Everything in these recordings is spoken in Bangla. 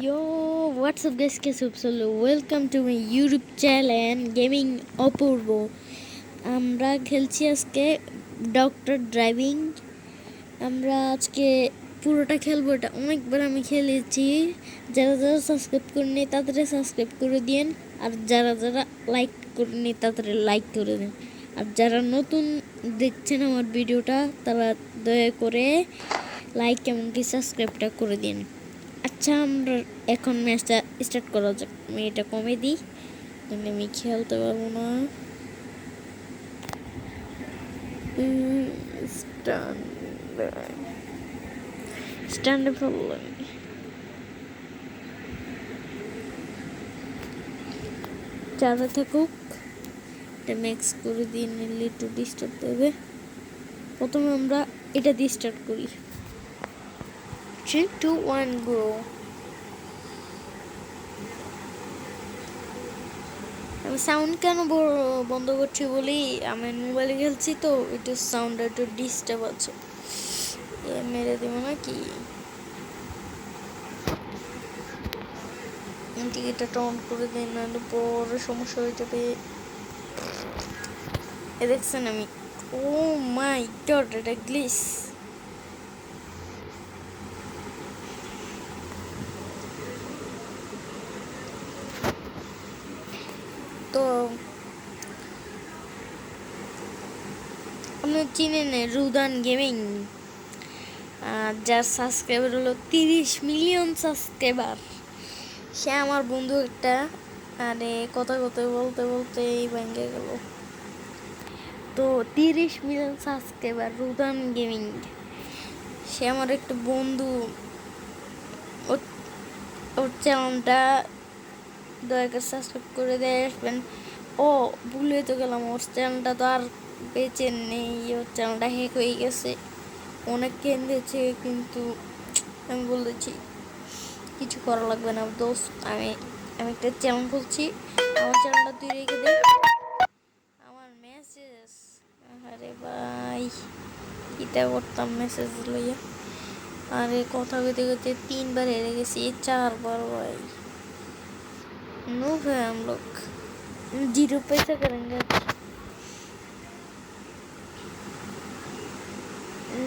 Yo, what's up guys? कैसे हो सब लोग? Welcome to my YouTube channel Gaming অপূর্ব। আমরা খেলছি আজকে ডক্টর ড্রাইভিং। আমরা আজকে পুরোটা খেলবো। এটা অনেকবার আমি খেলেছি। যারা যারা সাবস্ক্রাইব করেনি তাদের সাবস্ক্রাইব করে দিন, আর যারা যারা লাইক করেনি তাদের লাইক করে দিন, আর যারা নতুন দেখছেন আমার ভিডিওটা তারা দয়া করে লাইক এমনকি সাবস্ক্রাইবটা করে দিন। আচ্ছা, আমরা এখন ম্যাচটা স্টার্ট করা যাক। আমি এটা কমে দিই, আমি খেলতে পারবো না। স্ট্যান্ডে ফেললাম। চারা থাকুক, এটা ম্যাক্স করে দিয়ে নিলে একটু ডিস্টার্ব দেবে। প্রথমে আমরা এটা দিয়ে স্টার্ট করি। 3, 2, 1 গো। আমি সাউন্ড কেন বন্ধ করছি বলি, আমি মোবাইলে খেলছি তো একটু সাউন্ড একটু ডিস্টার্ব আছে। মেরে দেবো নাকি? টিকিটটা অন করে দিন, নাহলে বড় সমস্যা হয়ে যাবে। দেখছেন আমি, ও মাই গড, এটা গ্লিচ। তো আপনি চিনেন রুদান গেমিং, যার সাবস্ক্রাইবার হলো 30 মিলিয়ন সাবস্ক্রাইবার। সে আমার বন্ধু একটা। আরে কথা কথা বলতে বলতে ভেঙে গেল। তো 30 মিলিয়ন সাবস্ক্রাইবার রুদান গেমিং, সে আমার একটা বন্ধু। ওর চ্যানেলটা দয়া করে সাবস্ক্রাইব করে দিয়ে আসবেন। ও ভুলে তো গেলাম, ওর চ্যানেলটা তো আর বেঁচে নেই, ওর চ্যানেলটা হ্যাক হয়ে গেছে। অনেক কেঁদেছে, কিন্তু আমি বলেছি কিছু করা লাগবে না দোস্ত। আমি একটা চ্যানেল খুলছি, আমার চ্যানেলটা তুই রেখে দে। আমার মেসেজ, আরে ভাই এটা করতাম মেসেজ লইয়া। আরে কথা কইতে কইতে 3 বার হেরে গেছি, 4 বার ভাই। नो है हम लोग 0 पैसा करेंगे।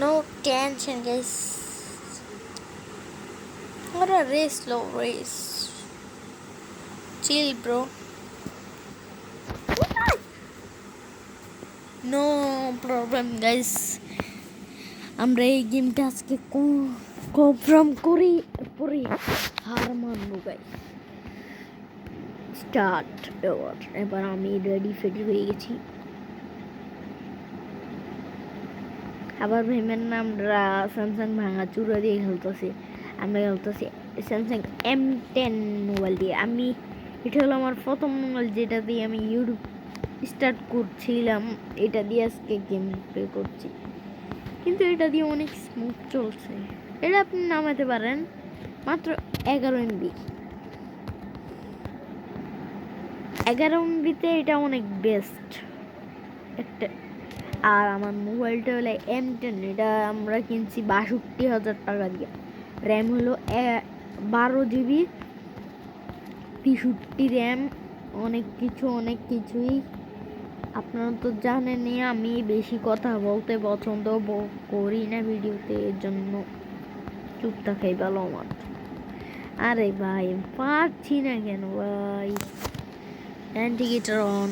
नो टेंशन गाइस, और रेस लो race, chill bro, no problem guys. আমরা এই গেমটা আজকে কনফার্ম করি, পরে হার মানবো গাইস। স্টার্ট। এবার আমি রেডি ফেডি হয়ে গেছি। আবার ভেবেন না আমরা স্যামসাং ভাঙা চূড়া দিয়ে খেলতেছি। আমরা খেলতেছি স্যামসাং M10 মোবাইল দিয়ে। এটা হলো আমার প্রথম মোবাইল, যেটা দিয়ে আমি ইউটিউব স্টার্ট করছিলাম। এটা দিয়ে আজকে গেম প্লে করছি, কিন্তু এটা দিয়ে অনেক স্মুথ চলছে। এটা আপনি নামাতে পারেন, মাত্র 11 MB। 11 MBতে এটা অনেক বেস্ট একটা। আর আমার মোবাইলটা হলো M10, এটা আমরা কিনছি 62,000 টাকা দিয়ে। র্যাম হলো 12 GB, 63 র্যাম। অনেক কিছুই আপনারা তো জানেনই। আমি বেশি কথা বলতে পছন্দ করি না ভিডিওতে, এর জন্য চুপ থাকাই ভালো আমার। আরে ভাই পারছি না কেন ভাই? Indicator on,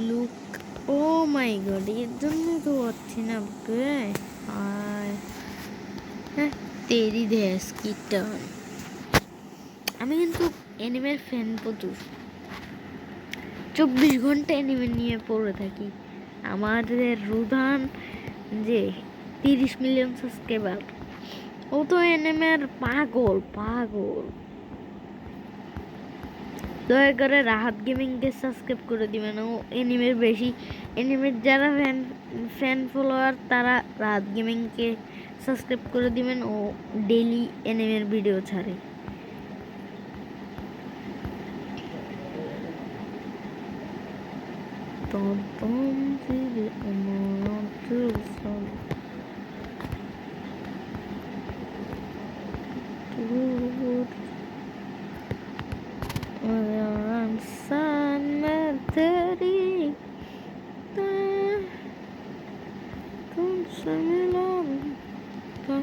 look. Oh my god, এর জন্য তো পাচ্ছি না। হ্যাঁ, তেরি দেশ কি টান। আমি কিন্তু অ্যানিমের ফ্যান প্রচুর, 24 ঘন্টা অ্যানিমে নিয়ে পড়ে থাকি। আমাদের রুধান যে 30 মিলিয়ন সাবস্ক্রাইবার, ও তো অ্যানিমের পাগল। দয়া করে রাহাত গেমিংকে সাবস্ক্রাইব করে দিবেন। ও অ্যানিমের যারা ফ্যান ফলোয়ার তারা রাহাত গেমিংকে সাবস্ক্রাইব করে দিবেন। ও ডেইলি অ্যানিমের ভিডিও ছাড়ে। तेरी तुमसे मिला था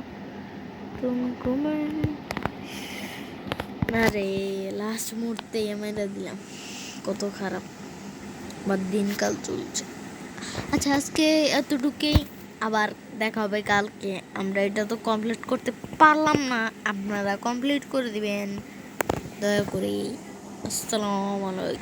तुमको मैं আরে লাস্ট মুহূর্তেই মেরে দিলাম, কত খারাপ আমার দিনকাল চলছে। আচ্ছা আজকে এতটুকুই, আবার দেখা হবে কালকে। আমরা এটা তো কমপ্লিট করতে পারলাম না, আপনারা কমপ্লিট করে দিবেন দয়া করে। আসসালামু আলাইকুম।